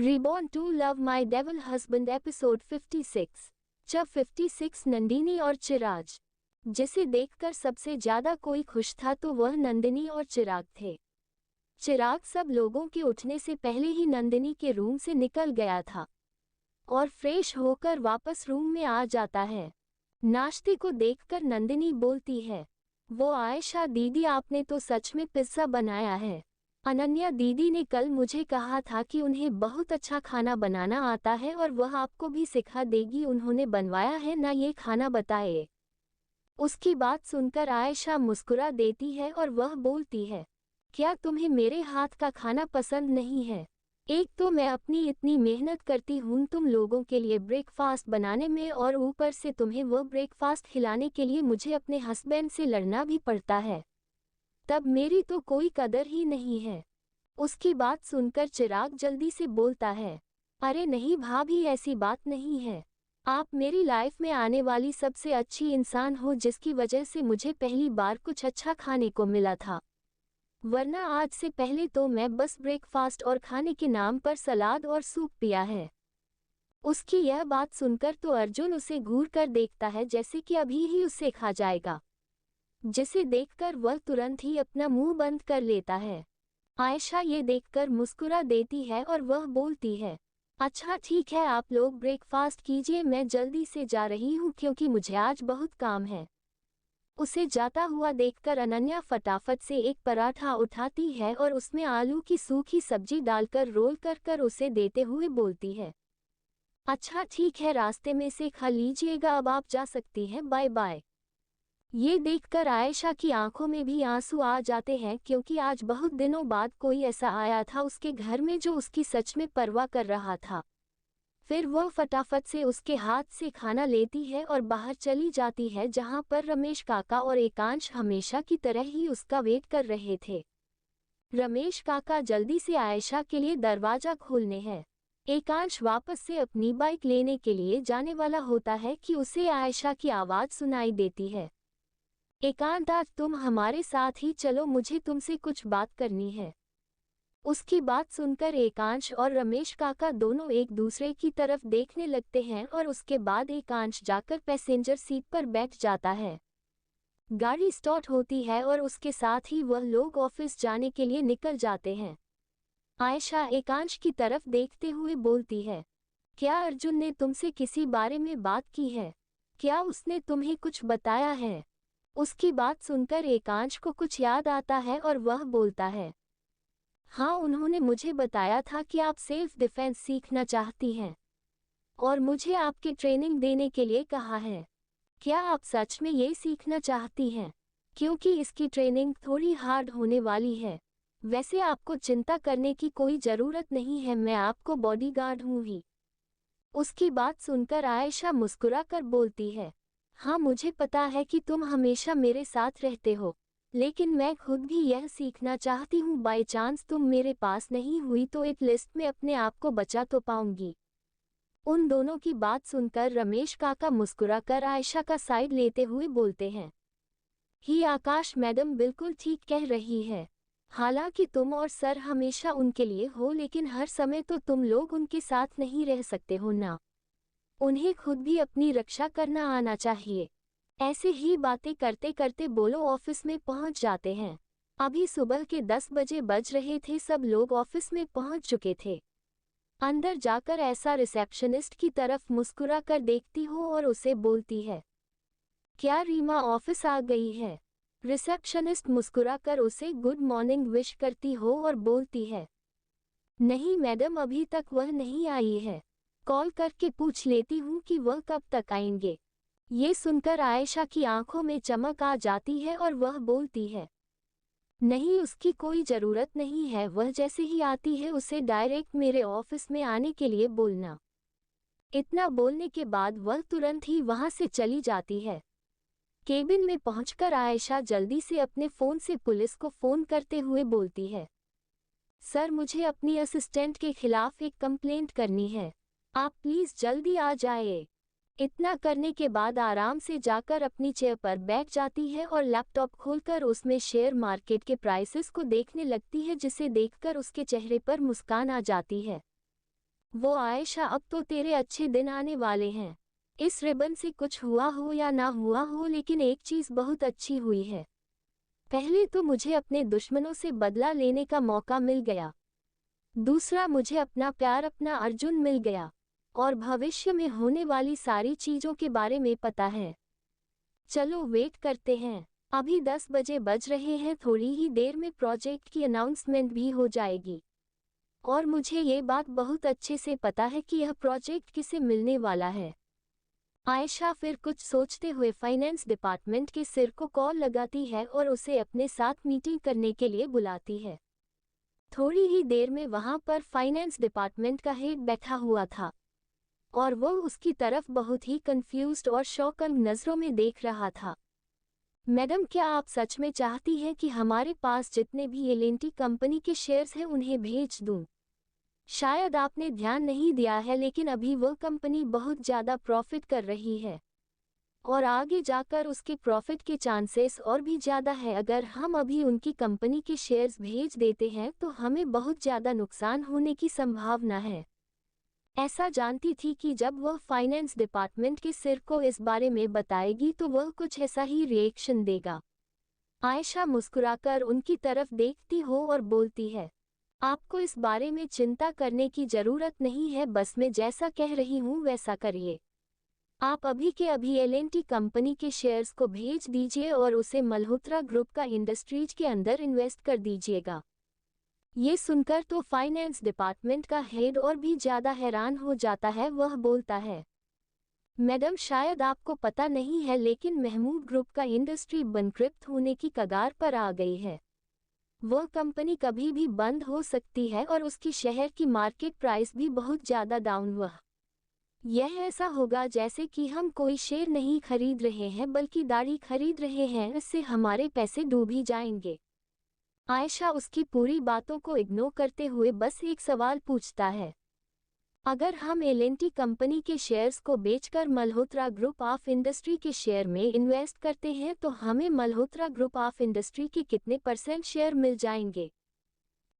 Reborn to Love My Devil Husband episode 56। 56 Nandini और चिराग। जिसे देखकर सबसे ज्यादा कोई खुश था तो वह नंदिनी और चिराग थे। चिराग सब लोगों के उठने से पहले ही नंदिनी के रूम से निकल गया था और फ्रेश होकर वापस रूम में आ जाता है। नाश्ते को देखकर नंदिनी बोलती है, वो आयशा दीदी आपने तो सच में पिज्जा बनाया है। अनन्या दीदी ने कल मुझे कहा था कि उन्हें बहुत अच्छा खाना बनाना आता है और वह आपको भी सिखा देगी। उन्होंने बनवाया है ना ये खाना, बताए। उसकी बात सुनकर आयशा मुस्कुरा देती है और वह बोलती है, क्या तुम्हें मेरे हाथ का खाना पसंद नहीं है? एक तो मैं अपनी इतनी मेहनत करती हूँ तुम लोगों के लिए ब्रेकफास्ट बनाने में, और ऊपर से तुम्हें वो ब्रेकफास्ट खिलाने के लिए मुझे अपने हस्बैंड से लड़ना भी पड़ता है। तब मेरी तो कोई कदर ही नहीं है। उसकी बात सुनकर चिराग जल्दी से बोलता है, अरे नहीं भाभी, ऐसी बात नहीं है। आप मेरी लाइफ में आने वाली सबसे अच्छी इंसान हो जिसकी वजह से मुझे पहली बार कुछ अच्छा खाने को मिला था, वरना आज से पहले तो मैं बस ब्रेकफास्ट और खाने के नाम पर सलाद और सूप पिया है। उसकी यह बात सुनकर तो अर्जुन उसे घूर कर देखता है जैसे कि अभी ही उसे खा जाएगा, जिसे देखकर वह तुरंत ही अपना मुंह बंद कर लेता है। आयशा ये देखकर मुस्कुरा देती है और वह बोलती है, अच्छा ठीक है, आप लोग ब्रेकफास्ट कीजिए, मैं जल्दी से जा रही हूँ क्योंकि मुझे आज बहुत काम है। उसे जाता हुआ देखकर अनन्या फटाफट से एक पराठा उठाती है और उसमें आलू की सूखी सब्जी डालकर रोल कर उसे देते हुए बोलती है, अच्छा ठीक है, रास्ते में से खा लीजिएगा, अब आप जा सकती हैं, बाय बाय। ये देखकर आयशा की आंखों में भी आंसू आ जाते हैं क्योंकि आज बहुत दिनों बाद कोई ऐसा आया था उसके घर में जो उसकी सच में परवाह कर रहा था। फिर वह फटाफट से उसके हाथ से खाना लेती है और बाहर चली जाती है जहां पर रमेश काका और एकांश हमेशा की तरह ही उसका वेट कर रहे थे। रमेश काका जल्दी से आयशा के लिए दरवाजा खोलने हैं। एकांश वापस से अपनी बाइक लेने के लिए जाने वाला होता है कि उसे आयशा की आवाज़ सुनाई देती है, एकांत आज तुम हमारे साथ ही चलो, मुझे तुमसे कुछ बात करनी है। उसकी बात सुनकर एकांश और रमेश काका दोनों एक दूसरे की तरफ देखने लगते हैं और उसके बाद एकांश जाकर पैसेंजर सीट पर बैठ जाता है। गाड़ी स्टार्ट होती है और उसके साथ ही वह लोग ऑफिस जाने के लिए निकल जाते हैं। आयशा एकांश की तरफ देखते हुए बोलती है, क्या अर्जुन ने तुमसे किसी बारे में बात की है? क्या उसने तुम्हें कुछ बताया है? उसकी बात सुनकर एकांश को कुछ याद आता है और वह बोलता है, हाँ, उन्होंने मुझे बताया था कि आप सेल्फ डिफेंस सीखना चाहती हैं और मुझे आपकी ट्रेनिंग देने के लिए कहा है। क्या आप सच में ये सीखना चाहती हैं? क्योंकि इसकी ट्रेनिंग थोड़ी हार्ड होने वाली है। वैसे आपको चिंता करने की कोई ज़रूरत नहीं है, मैं आपको बॉडीगार्ड हूँ ही। उसकी बात सुनकर आयशा मुस्कुरा कर बोलती है, हाँ मुझे पता है कि तुम हमेशा मेरे साथ रहते हो, लेकिन मैं खुद भी यह सीखना चाहती हूँ, बाय चांस तुम मेरे पास नहीं हुई तो एटलीस्ट में अपने आप को बचा तो पाऊंगी। उन दोनों की बात सुनकर रमेश काका मुस्कुराकर आयशा का साइड लेते हुए बोलते हैं, ही आकाश मैडम बिल्कुल ठीक कह रही है। हालांकि तुम और सर हमेशा उनके लिए हो, लेकिन हर समय तो तुम लोग उनके साथ नहीं रह सकते हो ना। उन्हें खुद भी अपनी रक्षा करना आना चाहिए। ऐसे ही बातें करते करते बोलो ऑफिस में पहुंच जाते हैं। अभी सुबह के 10 बजे बज रहे थे, सब लोग ऑफिस में पहुंच चुके थे। अंदर जाकर ऐसा रिसेप्शनिस्ट की तरफ मुस्कुरा कर देखती हो और उसे बोलती है, क्या रीमा ऑफिस आ गई है? रिसेप्शनिस्ट मुस्कुरा कर उसे गुड मॉर्निंग विश करती हो और बोलती है, नहीं मैडम, अभी तक वह नहीं आई है, कॉल करके पूछ लेती हूँ कि वह कब तक आएंगे। ये सुनकर आयशा की आंखों में चमक आ जाती है और वह बोलती है, नहीं उसकी कोई ज़रूरत नहीं है, वह जैसे ही आती है उसे डायरेक्ट मेरे ऑफिस में आने के लिए बोलना। इतना बोलने के बाद वह तुरंत ही वहां से चली जाती है। केबिन में पहुंचकर आयशा जल्दी से अपने फ़ोन से पुलिस को फ़ोन करते हुए बोलती है, सर मुझे अपनी असिस्टेंट के खिलाफ एक कंप्लेंट करनी है, आप प्लीज़ जल्दी आ जाइए। इतना करने के बाद आराम से जाकर अपनी चेयर पर बैठ जाती है और लैपटॉप खोलकर उसमें शेयर मार्केट के प्राइसेस को देखने लगती है, जिसे देखकर उसके चेहरे पर मुस्कान आ जाती है। वो आयशा, अब तो तेरे अच्छे दिन आने वाले हैं। इस रिबन से कुछ हुआ हो या ना हुआ हो, लेकिन एक चीज़ बहुत अच्छी हुई है। पहले तो मुझे अपने दुश्मनों से बदला लेने का मौका मिल गया। दूसरा, मुझे अपना प्यार, अपना अर्जुन मिल गया। और भविष्य में होने वाली सारी चीज़ों के बारे में पता है। चलो वेट करते हैं। अभी 10 बजे बज रहे हैं, थोड़ी ही देर में प्रोजेक्ट की अनाउंसमेंट भी हो जाएगी। और मुझे ये बात बहुत अच्छे से पता है कि यह प्रोजेक्ट किसे मिलने वाला है। आयशा फिर कुछ सोचते हुए फाइनेंस डिपार्टमेंट के सिर को कॉल लगाती है और उसे अपने साथ मीटिंग करने के लिए बुलाती है। थोड़ी ही देर में वहां पर फाइनेंस डिपार्टमेंट का हेड बैठा हुआ था और वो उसकी तरफ बहुत ही कंफ्यूज्ड और शॉकन नज़रों में देख रहा था। मैडम, क्या आप सच में चाहती हैं कि हमारे पास जितने भी एल&टी कंपनी के शेयर्स हैं उन्हें भेज दूं? शायद आपने ध्यान नहीं दिया है, लेकिन अभी वह कंपनी बहुत ज़्यादा प्रॉफिट कर रही है और आगे जाकर उसके प्रॉफिट के चांसेस और भी ज़्यादा है। अगर हम अभी उनकी कंपनी के शेयर्स भेज देते हैं तो हमें बहुत ज़्यादा नुकसान होने की संभावना है। ऐसा जानती थी कि जब वह फाइनेंस डिपार्टमेंट के सिर को इस बारे में बताएगी तो वह कुछ ऐसा ही रिएक्शन देगा। आयशा मुस्कुराकर उनकी तरफ देखती हो और बोलती है, आपको इस बारे में चिंता करने की ज़रूरत नहीं है, बस मैं जैसा कह रही हूँ वैसा करिए। आप अभी के अभी एल&टी कंपनी के शेयर्स को भेज दीजिए और उसे मल्होत्रा ग्रुप का इंडस्ट्रीज के अंदर इन्वेस्ट कर दीजिएगा। ये सुनकर तो फाइनेंस डिपार्टमेंट का हेड और भी ज़्यादा हैरान हो जाता है। वह बोलता है, मैडम, शायद आपको पता नहीं है, लेकिन महमूद ग्रुप का इंडस्ट्री बनक्रिप्ट होने की कगार पर आ गई है। वह कंपनी कभी भी बंद हो सकती है और उसकी शहर की मार्केट प्राइस भी बहुत ज़्यादा डाउन हुआ। यह ऐसा होगा जैसे कि हम कोई शेयर नहीं खरीद रहे हैं बल्कि दाढ़ी खरीद रहे हैं, इससे हमारे पैसे डूब ही जाएंगे। आयशा उसकी पूरी बातों को इग्नोर करते हुए बस एक सवाल पूछता है, अगर हम एल&टी कंपनी के शेयर्स को बेचकर मल्होत्रा ग्रुप ऑफ इंडस्ट्री के शेयर में इन्वेस्ट करते हैं तो हमें मल्होत्रा ग्रुप ऑफ इंडस्ट्री के कितने % शेयर मिल जाएंगे?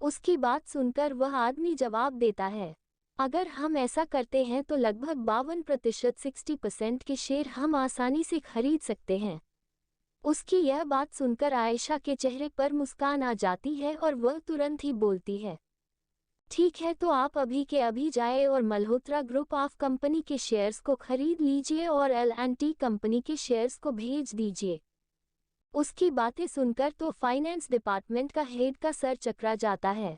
उसकी बात सुनकर वह आदमी जवाब देता है, अगर हम ऐसा करते हैं तो लगभग 52% 60% के शेयर हम आसानी से खरीद सकते हैं। उसकी यह बात सुनकर आयशा के चेहरे पर मुस्कान आ जाती है और वह तुरंत ही बोलती है, ठीक है, तो आप अभी के अभी जाए और मल्होत्रा ग्रुप ऑफ कंपनी के शेयर्स को खरीद लीजिए और एल&टी कंपनी के शेयर्स को भेज दीजिए। उसकी बातें सुनकर तो फाइनेंस डिपार्टमेंट का हेड का सर चकरा जाता है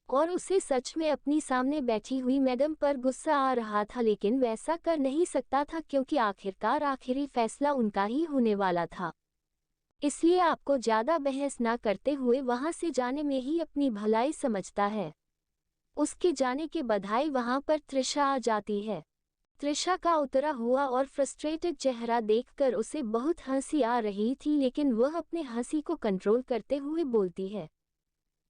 और उसे सच में अपनी सामने बैठी हुई मैडम पर गुस्सा आ रहा था, लेकिन वैसा कर नहीं सकता था क्योंकि आखिरकार आखिरी फैसला उनका ही होने वाला था। इसलिए आपको ज़्यादा बहस ना करते हुए वहां से जाने में ही अपनी भलाई समझता है। उसके जाने के बधाई वहां पर त्रिशा आ जाती है। त्रिशा का उतरा हुआ और फ्रस्ट्रेटेड चेहरा देखकर उसे बहुत हंसी आ रही थी, लेकिन वह अपने हंसी को कंट्रोल करते हुए बोलती है,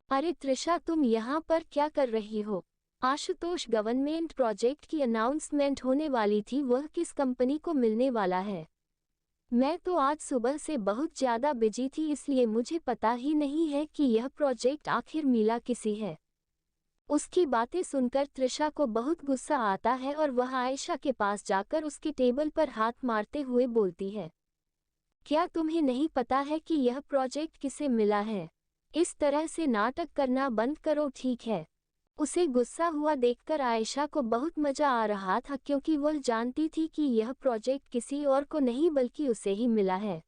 अरे त्रिशा, तुम यहाँ पर क्या कर रही हो? आशुतोष गवर्नमेंट प्रोजेक्ट की अनाउंसमेंट होने वाली थी, वह किस कंपनी को मिलने वाला है? मैं तो आज सुबह से बहुत ज़्यादा बिजी थी, इसलिए मुझे पता ही नहीं है कि यह प्रोजेक्ट आखिर मिला किसी है। उसकी बातें सुनकर त्रिशा को बहुत गुस्सा आता है और वह आयशा के पास जाकर उसके टेबल पर हाथ मारते हुए बोलती है, क्या तुम्हें नहीं पता है कि यह प्रोजेक्ट किसे मिला है? इस तरह से नाटक करना बंद करो, ठीक है? उसे गुस्सा हुआ देखकर आयशा को बहुत मजा आ रहा था क्योंकि वह जानती थी कि यह प्रोजेक्ट किसी और को नहीं बल्कि उसे ही मिला है।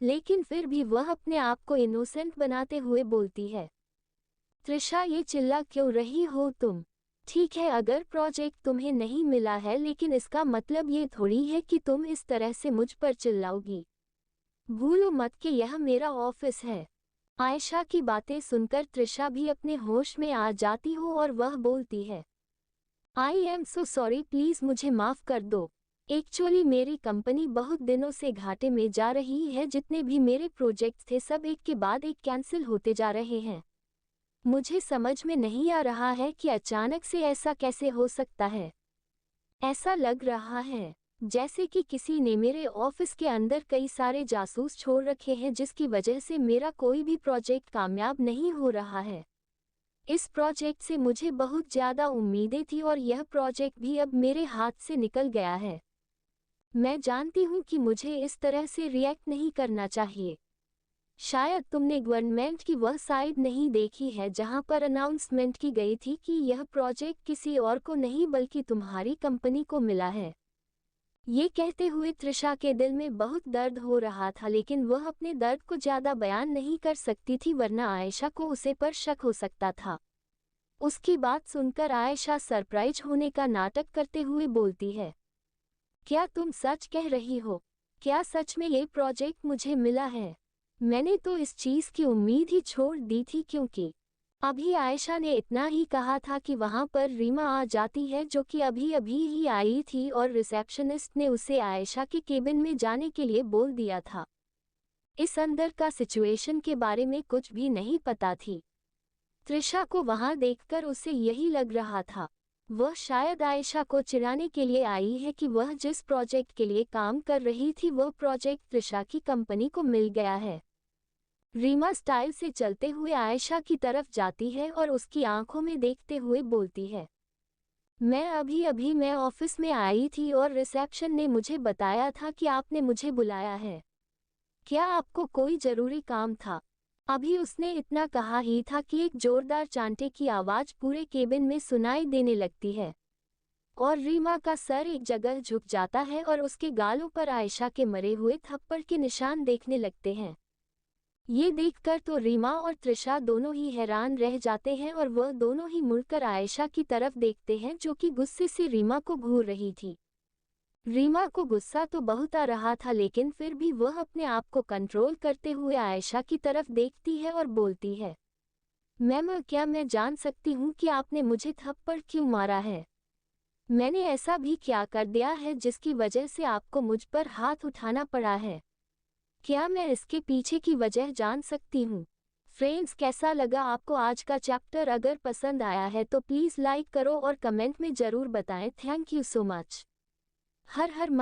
लेकिन फिर भी वह अपने आप को इनोसेंट बनाते हुए बोलती है, त्रिशा, ये चिल्ला क्यों रही हो तुम? ठीक है, अगर प्रोजेक्ट तुम्हें नहीं मिला है, लेकिन इसका मतलब ये थोड़ी है कि तुम इस तरह से मुझ पर चिल्लाओगी। भूलो मत कि यह मेरा ऑफिस है। आयशा की बातें सुनकर त्रिशा भी अपने होश में आ जाती हो और वह बोलती है, I am so sorry, please मुझे माफ़ कर दो। एक्चुअली मेरी कंपनी बहुत दिनों से घाटे में जा रही है, जितने भी मेरे प्रोजेक्ट्स थे सब एक के बाद एक कैंसिल होते जा रहे हैं। मुझे समझ में नहीं आ रहा है कि अचानक से ऐसा कैसे हो सकता है। ऐसा लग रहा है जैसे कि किसी ने मेरे ऑफिस के अंदर कई सारे जासूस छोड़ रखे हैं, जिसकी वजह से मेरा कोई भी प्रोजेक्ट कामयाब नहीं हो रहा है। इस प्रोजेक्ट से मुझे बहुत ज़्यादा उम्मीदें थी और यह प्रोजेक्ट भी अब मेरे हाथ से निकल गया है। मैं जानती हूँ कि मुझे इस तरह से रिएक्ट नहीं करना चाहिए। शायद तुमने गवर्नमेंट की वह साइड नहीं देखी है जहाँ पर अनाउंसमेंट की गई थी कि यह प्रोजेक्ट किसी और को नहीं बल्कि तुम्हारी कंपनी को मिला है। ये कहते हुए त्रिशा के दिल में बहुत दर्द हो रहा था, लेकिन वह अपने दर्द को ज़्यादा बयान नहीं कर सकती थी वरना आयशा को उसे पर शक हो सकता था। उसकी बात सुनकर आयशा सरप्राइज होने का नाटक करते हुए बोलती है, क्या तुम सच कह रही हो? क्या सच में ये प्रोजेक्ट मुझे मिला है? मैंने तो इस चीज़ की उम्मीद ही छोड़ दी थी, क्योंकि अभी आयशा ने इतना ही कहा था कि वहाँ पर रीमा आ जाती है जो कि अभी अभी ही आई थी और रिसेप्शनिस्ट ने उसे आयशा के केबिन में जाने के लिए बोल दिया था। इस अंदर का सिचुएशन के बारे में कुछ भी नहीं पता थी। त्रिशा को वहाँ देखकर उसे यही लग रहा था, वह शायद आयशा को चिढ़ाने के लिए आई है कि वह जिस प्रोजेक्ट के लिए काम कर रही थी वह प्रोजेक्ट त्रिशा की कंपनी को मिल गया है। रीमा स्टाइल से चलते हुए आयशा की तरफ जाती है और उसकी आंखों में देखते हुए बोलती है, मैं ऑफिस में आई थी और रिसेप्शन ने मुझे बताया था कि आपने मुझे बुलाया है। क्या आपको कोई जरूरी काम था? अभी उसने इतना कहा ही था कि एक जोरदार चांटे की आवाज़ पूरे केबिन में सुनाई देने लगती है और रीमा का सर एक जगह झुक जाता है और उसके गालों पर आयशा के मरे हुए थप्पड़ के निशान देखने लगते हैं। ये देखकर तो रीमा और त्रिशा दोनों ही हैरान रह जाते हैं और वह दोनों ही मुड़कर आयशा की तरफ देखते हैं जो कि गुस्से से रीमा को घूर रही थी। रीमा को गुस्सा तो बहुत आ रहा था, लेकिन फिर भी वह अपने आप को कंट्रोल करते हुए आयशा की तरफ देखती है और बोलती है, मैम क्या मैं जान सकती हूँ कि आपने मुझे थप्पड़ क्यों मारा है? मैंने ऐसा भी क्या कर दिया है जिसकी वजह से आपको मुझ पर हाथ उठाना पड़ा है? क्या मैं इसके पीछे की वजह जान सकती हूँ? फ्रेंड्स, कैसा लगा आपको आज का चैप्टर? अगर पसंद आया है तो प्लीज़ लाइक करो और कमेंट में ज़रूर बताएं। Thank you so much. Her her